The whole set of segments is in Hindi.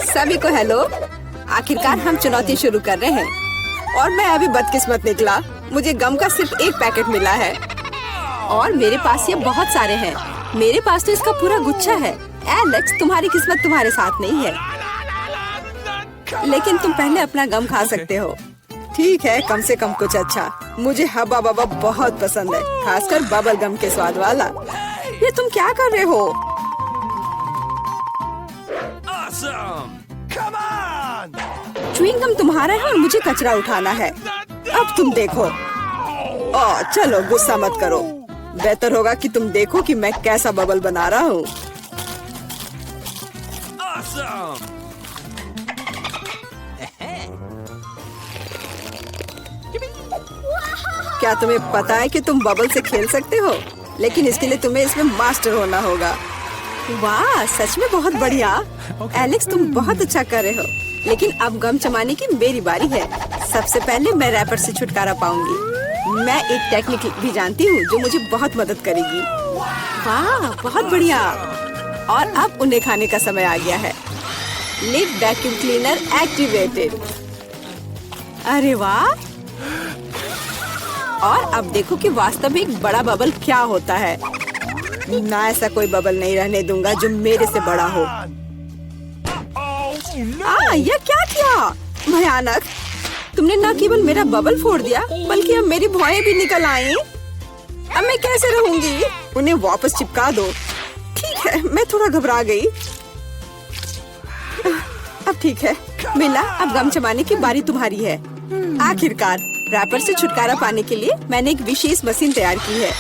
सभी को हेलो। आखिरकार हम चुनौती शुरू कर रहे हैं और मैं अभी बदकिस्मत निकला। मुझे गम का सिर्फ एक पैकेट मिला है और मेरे पास ये बहुत सारे हैं। मेरे पास तो इसका पूरा गुच्छा है। एलेक्स, तुम्हारी किस्मत तुम्हारे साथ नहीं है, लेकिन तुम पहले अपना गम खा सकते हो। ठीक है, कम से कम कुछ अच्छा। मुझे हब्बा बब्बा बहुत पसंद है, खासकर बबल गम के स्वाद वाला। ये तुम क्या कर रहे हो? च्युइंग गम तुम्हारा है और मुझे कचरा उठाना है। अब तुम देखो। चलो गुस्सा मत करो। बेहतर होगा कि तुम देखो कि मैं कैसा बबल बना रहा हूँ। क्या तुम्हें पता है कि तुम बबल से खेल सकते हो? लेकिन इसके लिए तुम्हें इसमें मास्टर होना होगा। वाह, सच में बहुत बढ़िया। एलेक्स, तुम बहुत अच्छा कर रहे हो। लेकिन अब गम चबाने की मेरी बारी है। सबसे पहले मैं रैपर से छुटकारा पाऊंगी। मैं एक टेक्निक भी जानती हूँ जो मुझे बहुत मदद करेगी। वाह, बहुत बढ़िया। और अब उन्हें खाने का समय आ गया है। Lid vacuum cleaner activated. अरे वाह। और अब देखो कि वास्तव में एक बड़ा बबल क्या होता है। ना, ऐसा कोई बबल नहीं रहने दूंगा जो मेरे से बड़ा हो। यह क्या किया? भयानक। तुमने न केवल मेरा बबल फोड़ दिया, बल्कि अब मेरी भौएं भी निकल आई। अब मैं कैसे रहूंगी? उन्हें वापस चिपका दो। ठीक है, मैं थोड़ा घबरा गई। अब ठीक है मिला, अब गम चबाने की बारी तुम्हारी है। आखिरकार रैपर से छुटकारा पाने के लिए मैंने एक विशेष मशीन तैयार की है।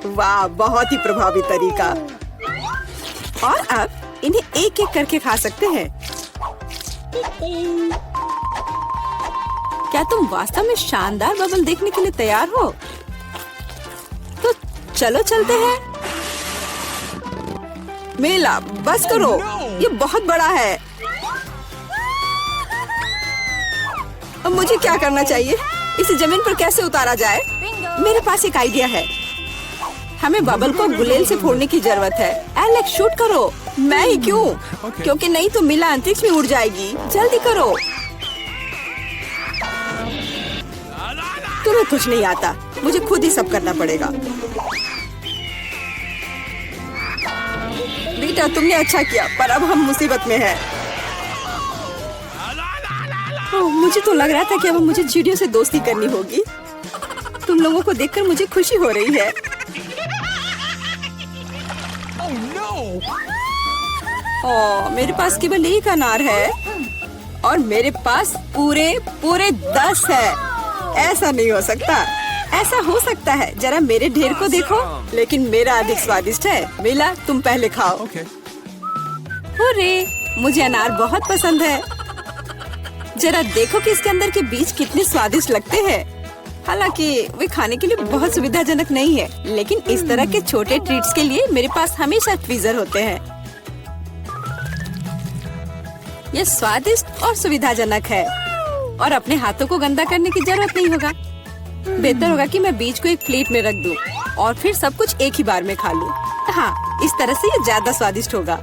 वाह, बहुत ही प्रभावी तरीका। और अब इन्हें एक एक करके खा सकते हैं। क्या तुम वास्तव में शानदार बबल देखने के लिए तैयार हो? तो चलो चलते हैं। मेला, बस करो, ये बहुत बड़ा है। अब मुझे क्या करना चाहिए? इसे जमीन पर कैसे उतारा जाए? मेरे पास एक आइडिया है। हमें बबल को गुलेल से फोड़ने की जरूरत है। एलेक्स, शूट करो। मैं ही क्यों? क्योंकि नहीं तो मिला अंतरिक्ष में उड़ जाएगी। जल्दी करो। तुम्हें कुछ नहीं आता, मुझे खुद ही सब करना पड़ेगा। बेटा, तुमने अच्छा किया, पर अब हम मुसीबत में हैं। मुझे तो लग रहा था कि अब मुझे चिड़ियों से दोस्ती करनी होगी। तुम लोगों को देखकर मुझे खुशी हो रही है। मेरे पास केवल एक अनार है और मेरे पास पूरे 10 है। ऐसा नहीं हो सकता। ऐसा हो सकता है, जरा मेरे ढेर को देखो। लेकिन मेरा अधिक स्वादिष्ट है। मिला, तुम पहले खाओ। अरे, मुझे अनार बहुत पसंद है। जरा देखो कि इसके अंदर के बीज कितने स्वादिष्ट लगते हैं। हालांकि वे खाने के लिए बहुत सुविधाजनक नहीं है, लेकिन इस तरह के छोटे ट्रीट्स के लिए मेरे पास हमेशा ट्वीजर होते हैं। यह स्वादिष्ट और सुविधाजनक है और अपने हाथों को गंदा करने की जरूरत नहीं होगा। बेहतर होगा कि मैं बीज को एक प्लेट में रख दूं और फिर सब कुछ एक ही बार में खा लूं। हाँ, इस तरह से ये ज्यादा स्वादिष्ट होगा।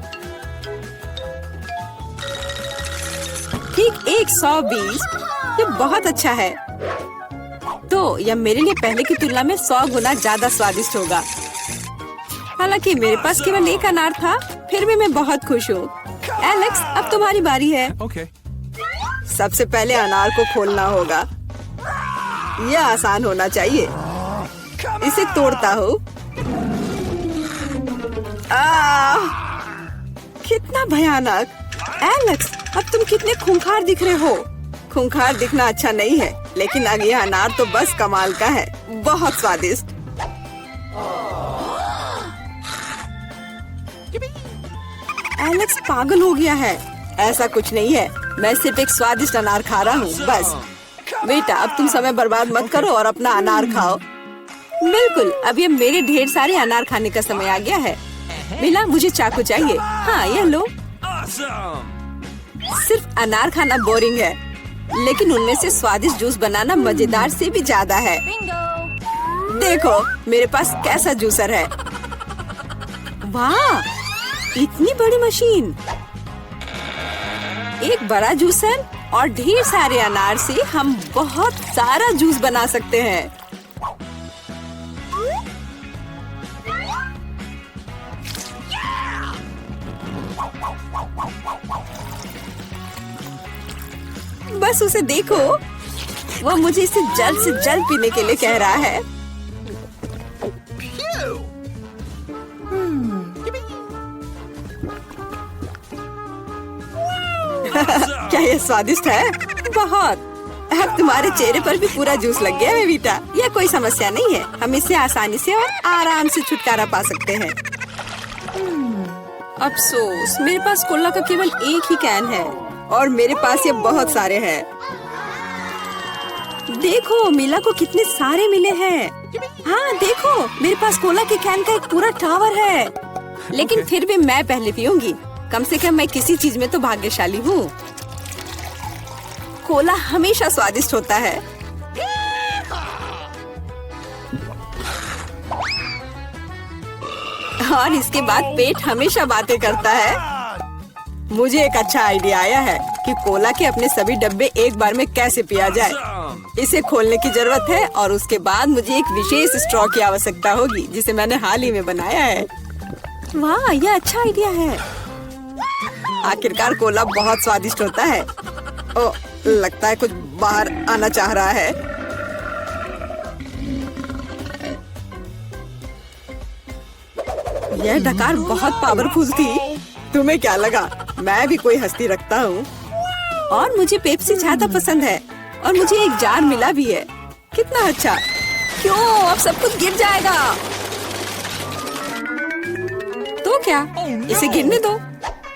ठीक 120। ये बहुत अच्छा है। तो यह मेरे लिए पहले की तुलना में 100 गुना ज्यादा स्वादिष्ट होगा। हालांकि मेरे पास केवल एक अनार था, फिर भी मैं बहुत खुश हूँ। एलेक्स, अब तुम्हारी बारी है। सबसे पहले अनार को खोलना होगा। यह आसान होना चाहिए। इसे तोड़ता हूँ। कितना भयानक। एलेक्स, अब तुम कितने खूंखार दिख रहे हो। खूंखार दिखना अच्छा नहीं है, लेकिन अब यह अनार तो बस कमाल का है। बहुत स्वादिष्ट। एलेक्स पागल हो गया है। ऐसा कुछ नहीं है, मैं सिर्फ एक स्वादिष्ट अनार खा रहा हूँ बस। बेटा, अब तुम समय बर्बाद मत करो और अपना अनार खाओ। बिल्कुल, अब ये मेरे ढेर सारे अनार खाने का समय आ गया है। मिला, मुझे चाकू चाहिए। हाँ, यह लो। सिर्फ अनार खाना बोरिंग है, लेकिन उनमें से स्वादिष्ट जूस बनाना मजेदार से भी ज्यादा है। देखो मेरे पास कैसा जूसर है। वाह, इतनी बड़ी मशीन, एक बड़ा जूसर और ढेर सारे अनार से हम बहुत सारा जूस बना सकते हैं। बस उसे देखो, वो मुझे इसे जल्द से जल्द पीने के लिए कह रहा है। क्या ये स्वादिष्ट है? बहुत। अब तुम्हारे चेहरे पर भी पूरा जूस लग गया है वीटा। यह कोई समस्या नहीं है, हम इससे आसानी से और आराम से छुटकारा पा सकते हैं। अफसोस, मेरे पास कोला का केवल एक ही कैन है और मेरे पास ये बहुत सारे हैं। देखो मीला को कितने सारे मिले हैं। हाँ देखो, मेरे पास कोला के कैन का एक पूरा टावर है। लेकिन फिर भी मैं पहले पीऊंगी। कम से कम मैं किसी चीज में तो भाग्यशाली हूँ। कोला हमेशा स्वादिष्ट होता है। और इसके बाद पेट हमेशा बातें करता है। मुझे एक अच्छा आइडिया आया है कि कोला के अपने सभी डब्बे एक बार में कैसे पिया जाए। इसे खोलने की जरूरत है और उसके बाद मुझे एक विशेष स्ट्रॉ की आवश्यकता होगी जिसे मैंने हाल ही में बनाया है। वाह, यह अच्छा आइडिया है। आखिरकार कोला बहुत स्वादिष्ट होता है। ओह, लगता है कुछ बाहर आना चाह रहा है। यह डकार बहुत पावरफुल थी। तुम्हें क्या लगा मैं भी कोई हस्ती रखता हूँ? और मुझे पेप्सी ज्यादा पसंद है और मुझे एक जार मिला भी है। कितना अच्छा। क्यों, अब सब कुछ गिर जाएगा। तो क्या, इसे गिरने दो।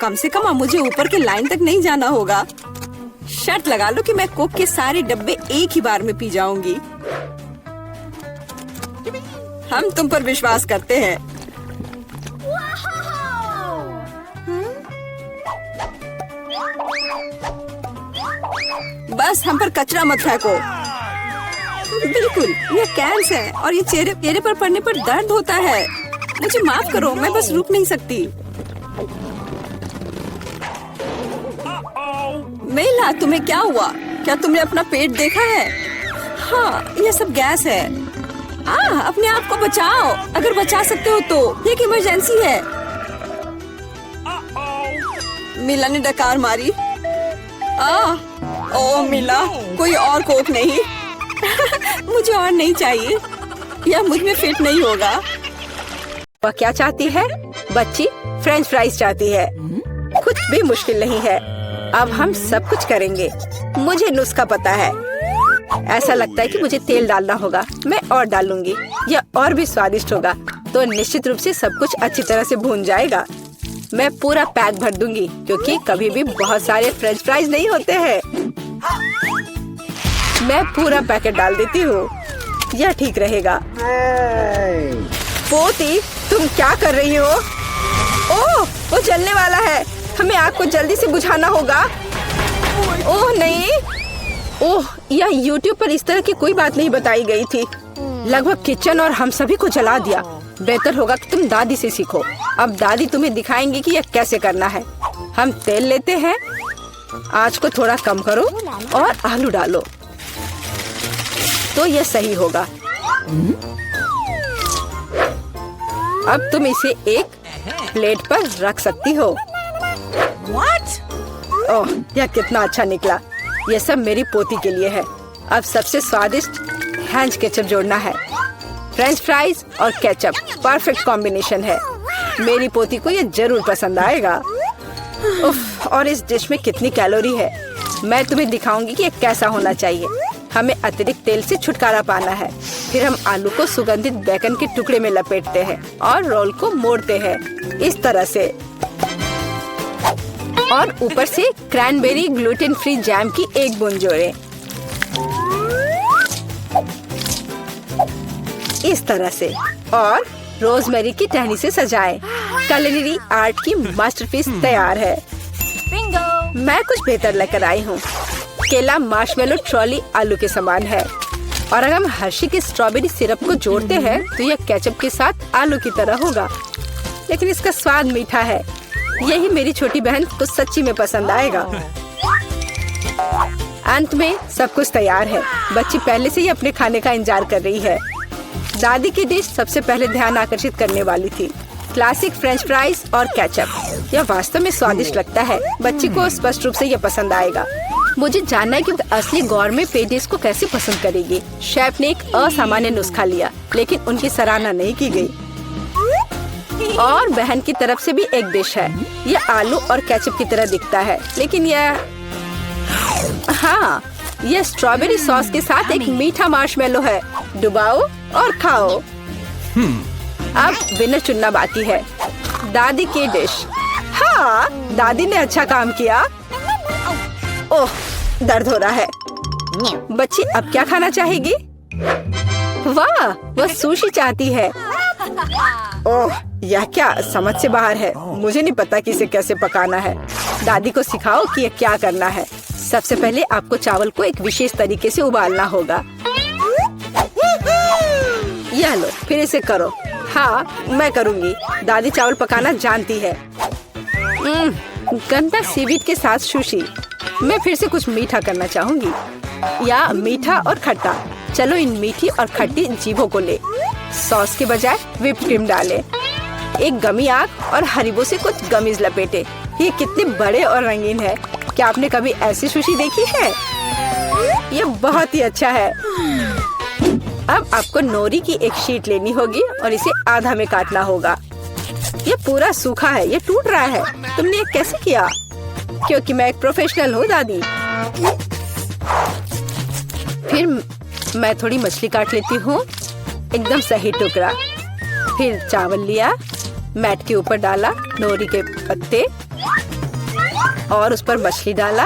कम से कम अब मुझे ऊपर के लाइन तक नहीं जाना होगा। शर्त लगा लो कि मैं कोक के सारे डब्बे एक ही बार में पी जाऊंगी। हम तुम पर विश्वास करते हैं। बस हम पर कचरा मत फेंको। बिल्कुल, ये कैंस है और ये चेहरे पर पड़ने पर दर्द होता है। मुझे माफ करो, मैं बस रुक नहीं सकती। मेला, तुम्हें क्या हुआ? क्या तुमने अपना पेट देखा है? हाँ, ये सब गैस है। अपने आप को बचाओ, अगर बचा सकते हो तो। एक इमरजेंसी है। मिला ने डकार मारी। ओह मिला, कोई और कोक नहीं। मुझे और नहीं चाहिए, यह मुझ में फिट नहीं होगा। वह क्या चाहती है? बच्ची फ्रेंच फ्राइज चाहती है। कुछ भी मुश्किल नहीं है, अब हम सब कुछ करेंगे। मुझे नुस्खा पता है। ऐसा लगता है कि मुझे तेल डालना होगा। मैं और डालूंगी, यह और भी स्वादिष्ट होगा। तो निश्चित रूप से सब कुछ अच्छी तरह से भून जाएगा। मैं पूरा पैक भर दूंगी क्योंकि कभी भी बहुत सारे फ्रेंच फ्राइज नहीं होते हैं। मैं पूरा पैकेट डाल देती हूँ, यह ठीक रहेगा। पोती, तुम क्या कर रही हो? ओह, वो जलने वाला है। हमें आग को जल्दी से बुझाना होगा। ओह नहीं, ओह, यह YouTube पर इस तरह की कोई बात नहीं बताई गई थी। लगभग किचन और हम सभी को जला दिया। बेहतर होगा कि तुम दादी से सीखो। अब दादी तुम्हें दिखाएंगी कि यह कैसे करना है। हम तेल लेते हैं, आंच को थोड़ा कम करो और आलू डालो तो यह सही होगा। अब तुम इसे एक प्लेट पर रख सकती हो। ओह, यह कितना अच्छा निकला। यह सब मेरी पोती के लिए है। अब सबसे स्वादिष्ट हैंच केचप जोड़ना है। फ्रेंच फ्राइज और केचप परफेक्ट कॉम्बिनेशन है। मेरी पोती को यह जरूर पसंद आएगा। उफ, और इस डिश में कितनी कैलोरी है। मैं तुम्हें दिखाऊंगी कि यह कैसा होना चाहिए। हमें अतिरिक्त तेल से छुटकारा पाना है। फिर हम आलू को सुगंधित बेकन के टुकड़े में लपेटते हैं और रोल को मोड़ते हैं इस तरह से। और ऊपर से क्रैनबेरी ग्लूटेन फ्री जैम की एक बूंद जोड़ें। इस तरह से, और रोजमेरी की टहनी से सजाएं। culinary आर्ट की मास्टरपीस तैयार है। बिंगो! मैं कुछ बेहतर लेकर आई हूँ। केला मार्शमेलो ट्रॉली आलू के समान है। और अगर हम हर्शी की स्ट्रॉबेरी सिरप को जोड़ते हैं तो यह केचप के साथ आलू की तरह होगा, लेकिन इसका स्वाद मीठा है। यही मेरी छोटी बहन को सच्ची में पसंद आएगा। अंत में सब कुछ तैयार है। बच्ची पहले से ही अपने खाने का इंतजार कर रही है। दादी की डिश सबसे पहले ध्यान आकर्षित करने वाली थी। क्लासिक फ्रेंच फ्राइज और केचप। यह वास्तव में स्वादिष्ट लगता है। बच्ची को स्पष्ट रूप से यह पसंद आएगा। मुझे जानना है कि असली गौरमे पेडिस को कैसे पसंद करेगी। शेफ ने एक असामान्य नुस्खा लिया, लेकिन उनकी सराहना नहीं की गई। और बहन की तरफ से भी एक डिश है। यह आलू और केचप की तरह दिखता है, लेकिन हाँ, यह स्ट्रॉबेरी सॉस के साथ एक मीठा मार्शमेलो है। डुबाओ और खाओ। अब विनर चुनना बाकी है। दादी की डिश। हाँ, दादी ने अच्छा काम किया। ओह, दर्द हो रहा है। बच्ची अब क्या खाना चाहेगी? वाह, वह सुशी चाहती है। ओह, यह क्या समझ से बाहर है। मुझे नहीं पता कि इसे कैसे पकाना है। दादी को सिखाओ कि यह क्या करना है। सबसे पहले आपको चावल को एक विशेष तरीके से उबालना होगा। यह लो, फिर इसे करो। हाँ, मैं करूँगी। दादी चावल पकाना जानती है। गंदा सीवीड के साथ सुशी। मैं फिर से कुछ मीठा करना चाहूँगी, या मीठा और खट्टा। चलो इन मीठी और खट्टी जीभों को ले। सॉस के बजाय व्हिप क्रीम डालें। एक गमी आग और हरीबो से कुछ गमीज लपेटे। ये कितने बड़े और रंगीन है। क्या आपने कभी ऐसी सुशी देखी है? ये बहुत ही अच्छा है। अब आपको नोरी की एक शीट लेनी होगी और इसे आधा में काटना होगा। ये पूरा सूखा है, ये टूट रहा है। तुमने ये कैसे किया? क्योंकि मैं एक प्रोफेशनल हूँ दादी। फिर मैं थोड़ी मछली काट लेती हूँ, एकदम सही टुकड़ा। फिर चावल लिया, मैट के ऊपर डाला, नोरी के पत्ते और उस पर मछली डाला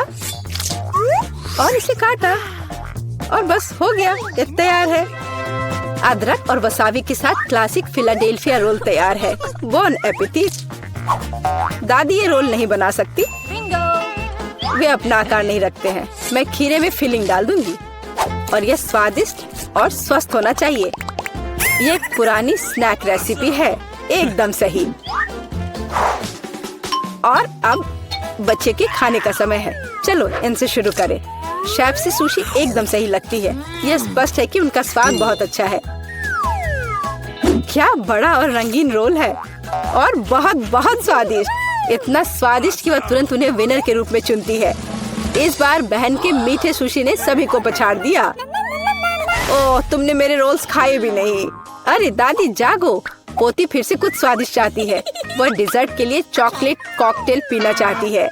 और इसे काटा और बस हो गया, ये तैयार है। अदरक और वसाबी के साथ क्लासिक फिलाडेल्फिया रोल तैयार है। बॉन एपेटिट। दादी ये रोल नहीं बना सकती, वे अपना आकार नहीं रखते हैं। मैं खीरे में फिलिंग डाल दूंगी और यह स्वादिष्ट और स्वस्थ होना चाहिए। ये एक पुरानी स्नैक रेसिपी है, एकदम सही। और अब बच्चे के खाने का समय है। चलो इनसे शुरू करें। शेफ से सुशी एकदम सही लगती है। यह स्पष्ट है कि उनका स्वाद बहुत अच्छा है। क्या बड़ा और रंगीन रोल है और बहुत बहुत स्वादिष्ट। इतना स्वादिष्ट कि वह तुरंत उन्हें विनर के रूप में चुनती है। इस बार बहन के मीठे सुशी ने सभी को पछाड़ दिया। ओह, तुमने मेरे रोल्स खाए भी नहीं। अरे दादी जागो, पोती फिर से कुछ स्वादिष्ट चाहती है। वह डिजर्ट के लिए चॉकलेट कॉकटेल पीना चाहती है।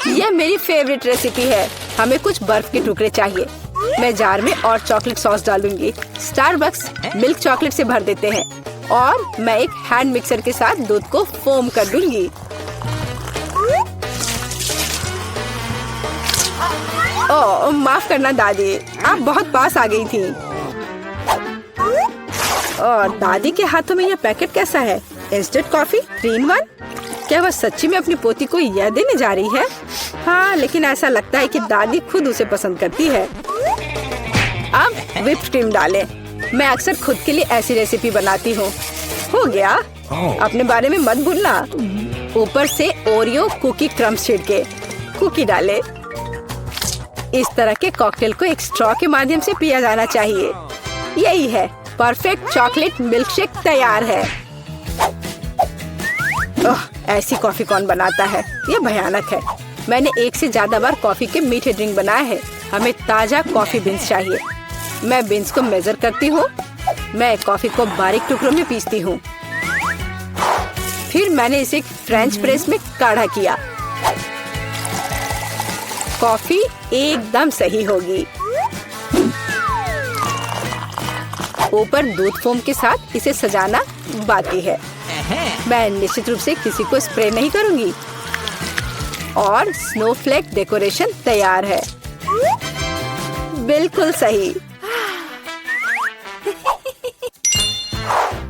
यह मेरी फेवरेट रेसिपी है। हमें कुछ बर्फ के टुकड़े चाहिए। मैं जार में और चॉकलेट सॉस डालूंगी। स्टारबक्स मिल्क चॉकलेट से भर देते हैं और मैं एक हैंड मिक्सर के साथ दूध को फोम कर दूंगी। ओह, माफ करना दादी, आप बहुत पास आ गई थी। और दादी के हाथों में यह पैकेट कैसा है? Instant coffee 3 in 1। क्या वह सच्ची में अपनी पोती को यह देने जा रही है? हाँ, लेकिन ऐसा लगता है कि दादी खुद उसे पसंद करती है। अब व्हिप क्रीम डालें। मैं अक्सर खुद के लिए ऐसी रेसिपी बनाती हूँ। हो गया। अपने बारे में मत भूलना। ऊपर से ओरियो कुकी क्रम्स छिड़के, कुकी डाले। इस तरह के कॉकटेल को एक स्ट्रॉ के माध्यम से पिया जाना चाहिए। यही है, परफेक्ट चॉकलेट मिल्क शेक तैयार है। ओह, ऐसी कॉफी कौन बनाता है? यह भयानक है। मैंने 1 से ज्यादा बार कॉफी के मीठे ड्रिंक बनाए हैं। हमें ताजा कॉफी बीन्स चाहिए। मैं बीन्स को मेजर करती हूँ। मैं कॉफी को बारीक टुकड़ों में पीसती हूँ। फिर मैंने इसे फ्रेंच प्रेस में काढ़ा किया। कॉफी एकदम सही होगी। ऊपर दूध फोम के साथ इसे सजाना बाकी है। मैं निश्चित रूप से किसी को स्प्रे नहीं करूंगी। और स्नोफ्लेक डेकोरेशन तैयार है। बिल्कुल सही।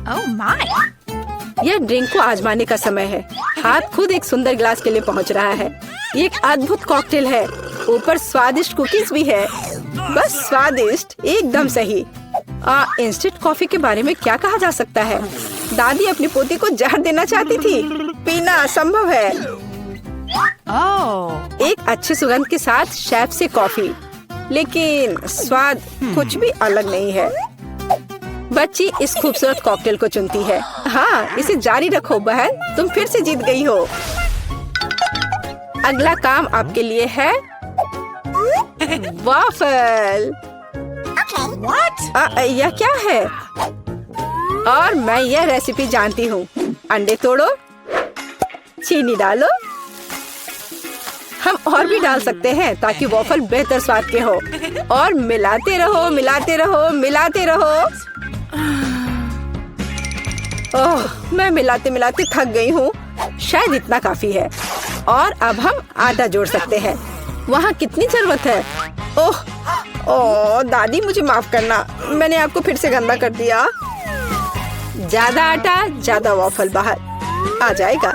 Oh my! यह ड्रिंक को आजमाने का समय है। हाथ खुद एक सुंदर गिलास के लिए पहुंच रहा है। ये एक अद्भुत कॉकटेल है। ऊपर स्वादिष्ट कुकीज भी है। बस स्वादिष्ट, एकदम सही। इंस्टेंट कॉफी के बारे में क्या कहा जा सकता है? दादी अपनी पोती को जहर देना चाहती थी। पीना असंभव है। एक अच्छी सुगंध के साथ शेफ से कॉफी, लेकिन स्वाद कुछ भी अलग नहीं है। बच्ची इस खूबसूरत कॉकटेल को चुनती है। हाँ, इसे जारी रखो बहन, तुम फिर से जीत गई हो। अगला काम आपके लिए है वॉफल। यह क्या है? और मैं यह रेसिपी जानती हूँ। अंडे तोड़ो, चीनी डालो, हम और भी डाल सकते हैं ताकि वॉफल बेहतर स्वाद के हो। और मिलाते रहो, मिलाते रहो, मिलाते रहो। ओह, मैं मिलाते मिलाते थक गई हूँ। शायद इतना काफी है। और अब हम आटा जोड़ सकते हैं। वहाँ कितनी जरूरत है? ओह ओह दादी, मुझे माफ करना, मैंने आपको फिर से गंदा कर दिया। ज्यादा आटा, ज्यादा वॉफल बाहर आ जाएगा।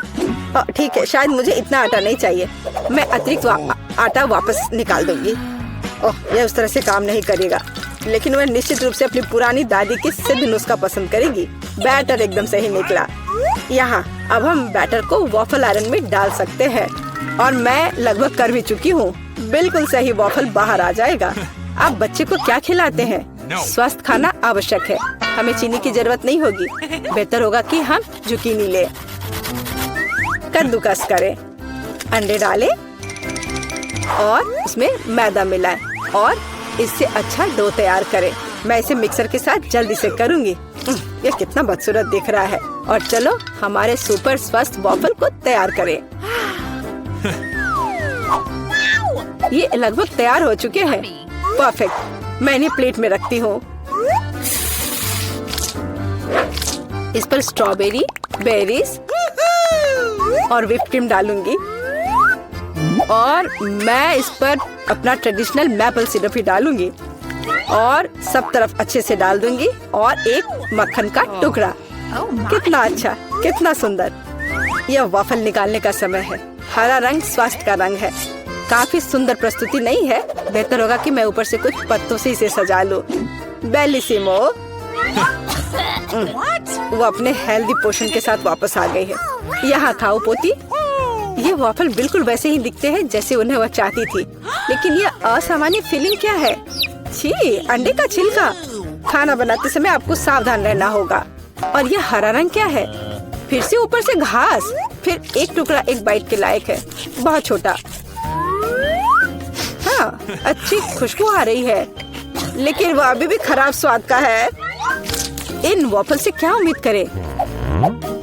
ठीक है, शायद मुझे इतना आटा नहीं चाहिए। मैं अतिरिक्त आटा वापस निकाल दूंगी। ओह, यह उस तरह से काम नहीं करेगा, लेकिन वह निश्चित रूप से अपनी पुरानी दादी की सिद्ध नुस्खा पसंद करेगी। बैटर एकदम सही निकला। यहाँ अब हम बैटर को वॉफल आयरन में डाल सकते हैं। और मैं लगभग कर भी चुकी हूँ। बिल्कुल सही वॉफल बाहर आ जाएगा। आप बच्चे को क्या खिलाते हैं? स्वस्थ खाना आवश्यक है। हमें चीनी की जरूरत नहीं होगी। बेहतर होगा कि हम जुकीनी ले। कद्दूकस करें, अंडे डालें और उसमें मैदा मिलाएं और इससे अच्छा डो तैयार करें। मैं इसे मिक्सर के साथ जल्दी से करूंगी। यह कितना बदसूरत दिख रहा है। और चलो हमारे सुपर स्वस्थ वॉफल को तैयार करें। ये लगभग तैयार हो चुके हैं। परफेक्ट। मैं इन्हें प्लेट में रखती हूँ। इस पर स्ट्रॉबेरी, बेरीज और व्हिप क्रीम डालूंगी। और मैं इस पर अपना ट्रेडिशनल मैपल सिरप ही डालूंगी और सब तरफ अच्छे से डाल दूंगी। और एक मक्खन का टुकड़ा। कितना अच्छा, कितना सुंदर। यह वॉफल निकालने का समय है। हरा रंग स्वास्थ्य का रंग है। काफी सुंदर प्रस्तुति नहीं है? बेहतर होगा कि मैं ऊपर से कुछ पत्तों से इसे सजा लूं। बेलिसिमो। वो अपने हेल्दी पोषण के साथ वापस आ गई है। यहाँ खाओ पोती। ये वॉफल बिल्कुल वैसे ही दिखते हैं जैसे उन्हें वह चाहती थी, लेकिन ये असामान्य फीलिंग क्या है? छी, अंडे का छिलका। खाना बनाते समय आपको सावधान रहना होगा। और ये हरा रंग क्या है? फिर से ऊपर से घास। फिर एक टुकड़ा एक बाइट के लायक है, बहुत छोटा। हाँ, अच्छी खुशबू आ रही है, लेकिन वह अभी भी खराब स्वाद का है। इन वॉफल से क्या उम्मीद करें?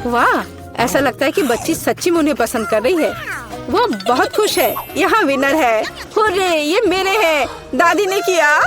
वाह, ऐसा लगता है कि बच्ची सच्ची में उन्हें पसंद कर रही है। वो बहुत खुश है। यहाँ विनर है। हुर्रे, ये मेरे हैं। दादी ने किया।